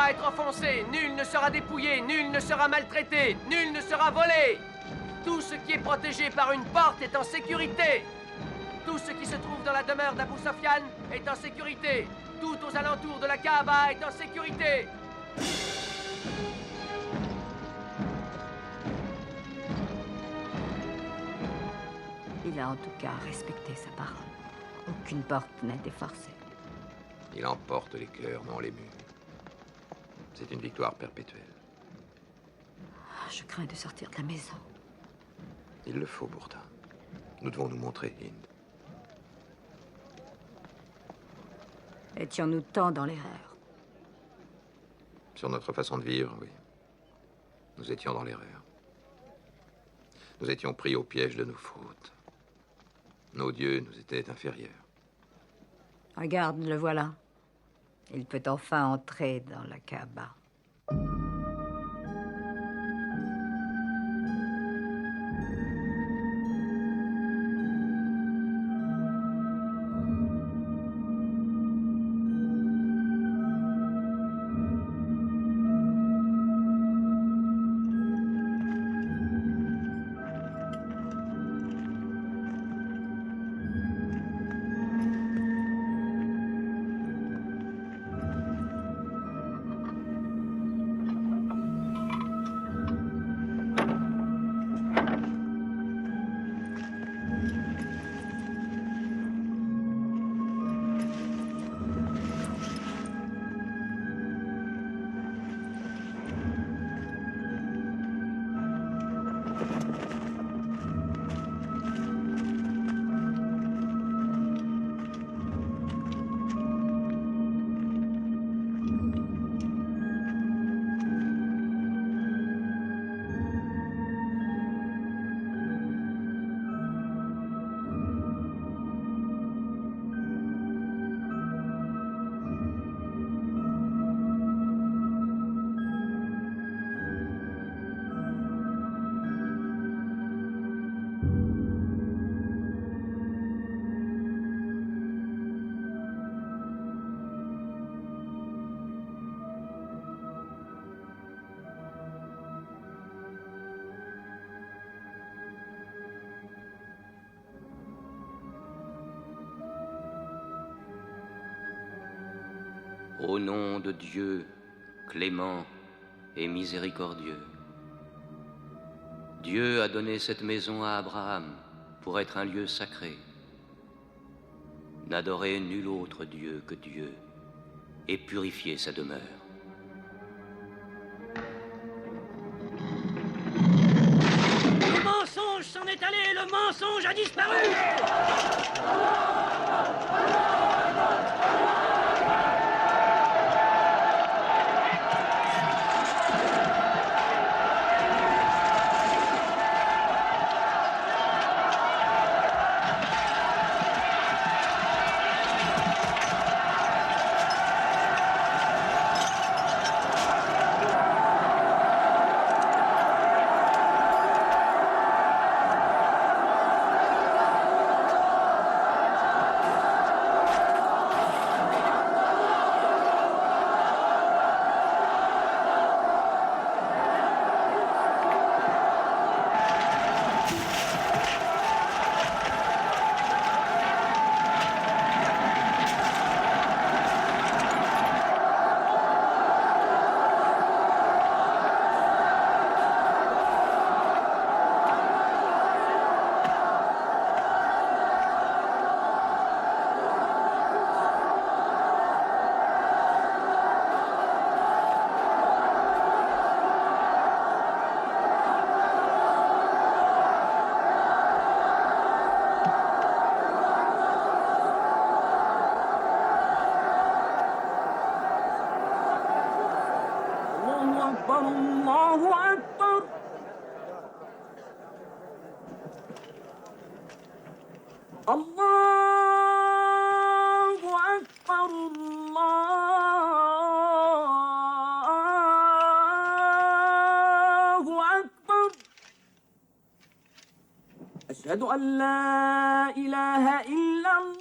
Être offensé, nul ne sera dépouillé, nul ne sera maltraité, nul ne sera volé. Tout ce qui est protégé par une porte est en sécurité. Tout ce qui se trouve dans la demeure d'Abou Sofyan est en sécurité. Tout aux alentours de la Kaaba est en sécurité. Il a en tout cas respecté sa parole. Aucune porte n'a été forcée. Il emporte les cœurs, non les murs. C'est une victoire perpétuelle. Je crains de sortir de la maison. Il le faut pourtant. Nous devons nous montrer, Hind. Étions-nous tant dans l'erreur? Sur notre façon de vivre, oui. Nous étions dans l'erreur. Nous étions pris au piège de nos fautes. Nos dieux nous étaient inférieurs. Regarde, le voilà. Il peut enfin entrer dans la Kaaba. Au nom de Dieu, clément et miséricordieux, Dieu a donné cette maison à Abraham pour être un lieu sacré. N'adorez nul autre Dieu que Dieu et purifiez sa demeure. Le mensonge s'en est allé, le mensonge a disparu. أشهد أن لا إله إلا الله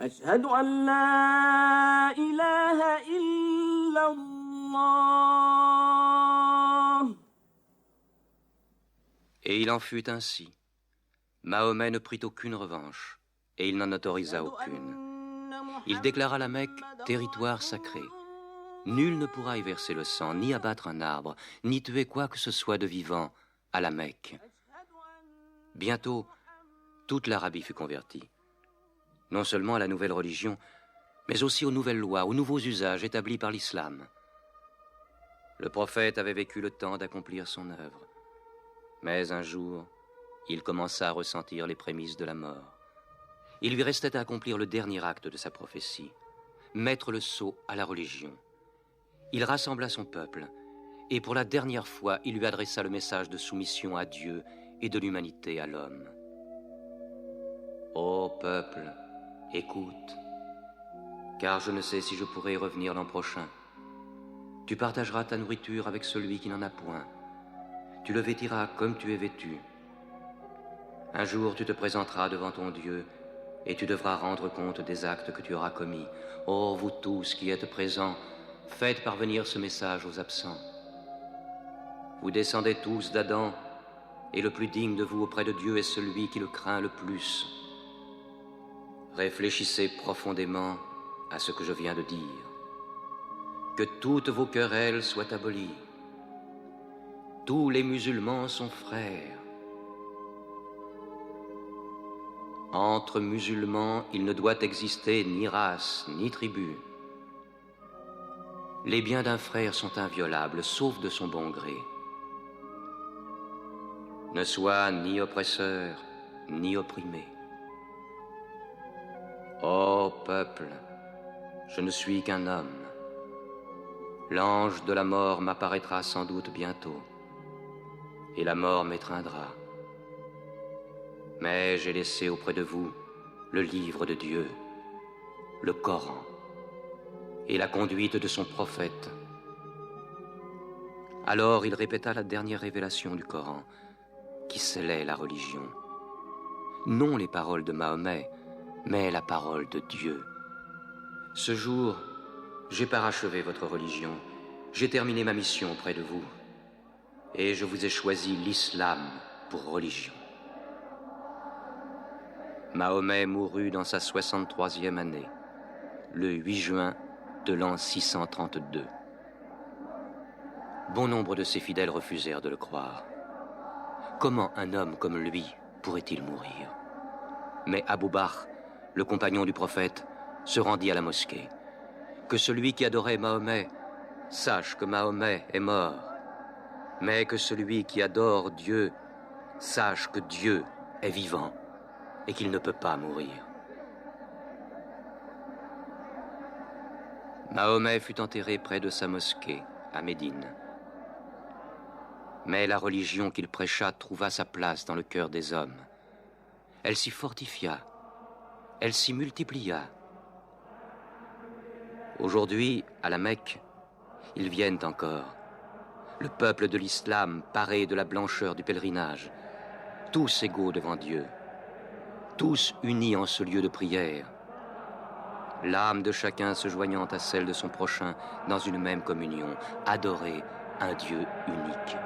أشهد أن لا إله إلا الله. Et il en fut ainsi. Mahomet ne prit aucune revanche, et il n'en autorisa aucune. Il déclara la Mecque territoire sacré. Nul ne pourra y verser le sang, ni abattre un arbre, ni tuer quoi que ce soit de vivant à la Mecque. Bientôt, toute l'Arabie fut convertie. Non seulement à la nouvelle religion, mais aussi aux nouvelles lois, aux nouveaux usages établis par l'islam. Le prophète avait vécu le temps d'accomplir son œuvre. Mais un jour, il commença à ressentir les prémices de la mort. Il lui restait à accomplir le dernier acte de sa prophétie, mettre le sceau à la religion. il rassembla son peuple, et pour la dernière fois, il lui adressa le message de soumission à Dieu et de l'humanité à l'homme. Ô peuple, écoute, car je ne sais si je pourrai revenir l'an prochain. Tu partageras ta nourriture avec celui qui n'en a point. Tu le vêtiras comme tu es vêtu. Un jour, tu te présenteras devant ton Dieu et tu devras rendre compte des actes que tu auras commis. Ô vous tous qui êtes présents, faites parvenir ce message aux absents. Vous descendez tous d'Adam, et le plus digne de vous auprès de Dieu est celui qui le craint le plus. Réfléchissez profondément à ce que je viens de dire. Que toutes vos querelles soient abolies. Tous les musulmans sont frères. Entre musulmans, il ne doit exister ni race, ni tribu. Les biens d'un frère sont inviolables, sauf de son bon gré. Ne sois ni oppresseur, ni opprimé. Ô peuple, je ne suis qu'un homme. L'ange de la mort m'apparaîtra sans doute bientôt, et la mort m'étreindra. Mais j'ai laissé auprès de vous le livre de Dieu, le Coran, et la conduite de son prophète. Alors il répéta la dernière révélation du Coran, qui scellait la religion. Non les paroles de Mahomet, mais la parole de Dieu. Ce jour, j'ai parachevé votre religion, j'ai terminé ma mission auprès de vous, et je vous ai choisi l'islam pour religion. Mahomet mourut dans sa 63e année, le 8 juin de l'an 632. Bon nombre de ses fidèles refusèrent de le croire. Comment un homme comme lui pourrait-il mourir? Mais Abou Bakr, le compagnon du prophète, se rendit à la mosquée. Que celui qui adorait Mahomet sache que Mahomet est mort, mais que celui qui adore Dieu sache que Dieu est vivant et qu'il ne peut pas mourir. Mahomet fut enterré près de sa mosquée, à Médine. Mais la religion qu'il prêcha trouva sa place dans le cœur des hommes. Elle s'y fortifia, elle s'y multiplia. Aujourd'hui, à la Mecque, ils viennent encore. Le peuple de l'islam paré de la blancheur du pèlerinage, tous égaux devant Dieu, tous unis en ce lieu de prière, l'âme de chacun se joignant à celle de son prochain dans une même communion, adorer un Dieu unique.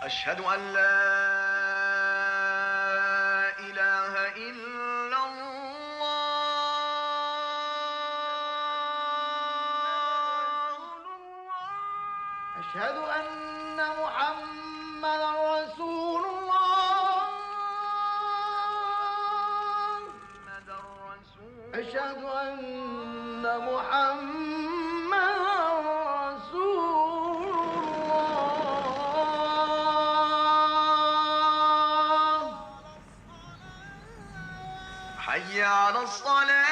أشهد أن لا إله إلا الله أشهد أن محمدا رسول الله أشهد أن محمدا رسول الله حي على الصلاة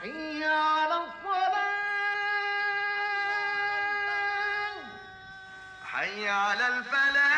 حي على الصلاة حي على الفلاح